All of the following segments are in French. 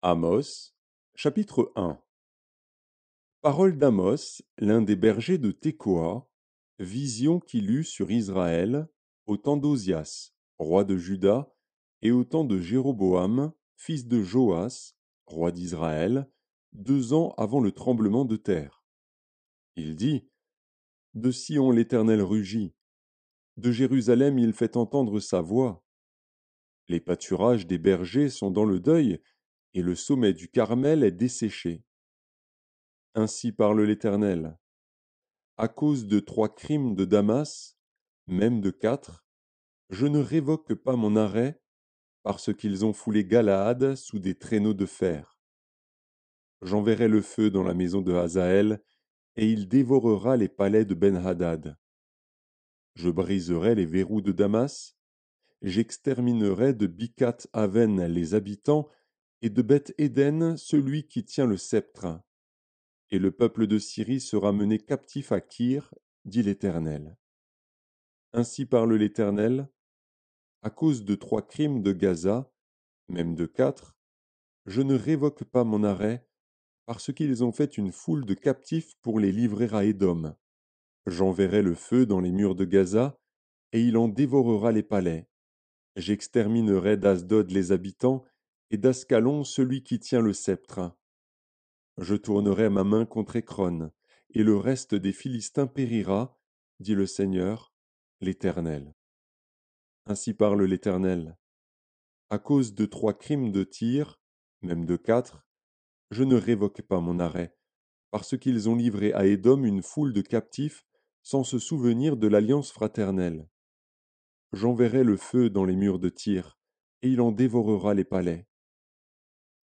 Amos, chapitre 1. Parole d'Amos, l'un des bergers de Tékoa, vision qu'il eut sur Israël au temps d'Ozias, roi de Juda, et au temps de Jéroboam, fils de Joas, roi d'Israël, 2 ans avant le tremblement de terre. Il dit: De Sion l'Éternel rugit, de Jérusalem il fait entendre sa voix. Les pâturages des bergers sont dans le deuil, et le sommet du Carmel est desséché. Ainsi parle l'Éternel. À cause de 3 crimes de Damas, même de 4, je ne révoque pas mon arrêt, parce qu'ils ont foulé Galaad sous des traîneaux de fer. J'enverrai le feu dans la maison de Hazaël, et il dévorera les palais de Ben-Hadad. Je briserai les verrous de Damas, j'exterminerai de Bicat-Aven les habitants, et de Beth-Éden celui qui tient le sceptre. Et le peuple de Syrie sera mené captif à Kir, dit l'Éternel. Ainsi parle l'Éternel, à cause de 3 crimes de Gaza, même de 4, je ne révoque pas mon arrêt, parce qu'ils ont fait une foule de captifs pour les livrer à Édom. J'enverrai le feu dans les murs de Gaza, et il en dévorera les palais. J'exterminerai d'Asdod les habitants, et d'Ascalon celui qui tient le sceptre. Je tournerai ma main contre Écron, et le reste des Philistins périra, dit le Seigneur, l'Éternel. Ainsi parle l'Éternel. À cause de 3 crimes de Tyr, même de 4, je ne révoque pas mon arrêt, parce qu'ils ont livré à Édom une foule de captifs sans se souvenir de l'alliance fraternelle. J'enverrai le feu dans les murs de Tyr, et il en dévorera les palais.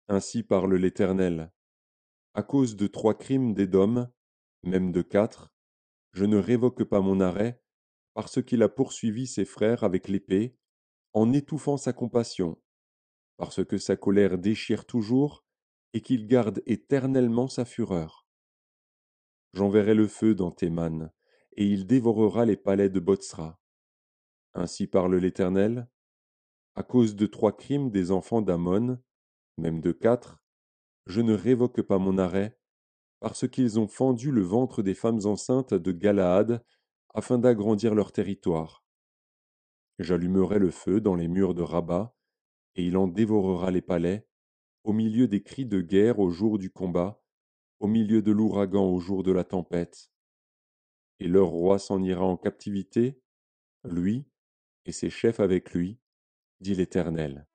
Ainsi parle l'Éternel. À cause de 3 crimes d'Édom, même de 4, je ne révoque pas mon arrêt, parce qu'il a poursuivi ses frères avec l'épée, en étouffant sa compassion, parce que sa colère déchire toujours, et qu'il garde éternellement sa fureur. J'enverrai le feu dans Théman, et il dévorera les palais de Botsra. Ainsi parle l'Éternel, à cause de 3 crimes des enfants d'Ammon, même de 4, je ne révoque pas mon arrêt, parce qu'ils ont fendu le ventre des femmes enceintes de Galaad, afin d'agrandir leur territoire. J'allumerai le feu dans les murs de Rabat, et il en dévorera les palais, au milieu des cris de guerre au jour du combat, au milieu de l'ouragan au jour de la tempête. Et leur roi s'en ira en captivité, lui et ses chefs avec lui, dit l'Éternel.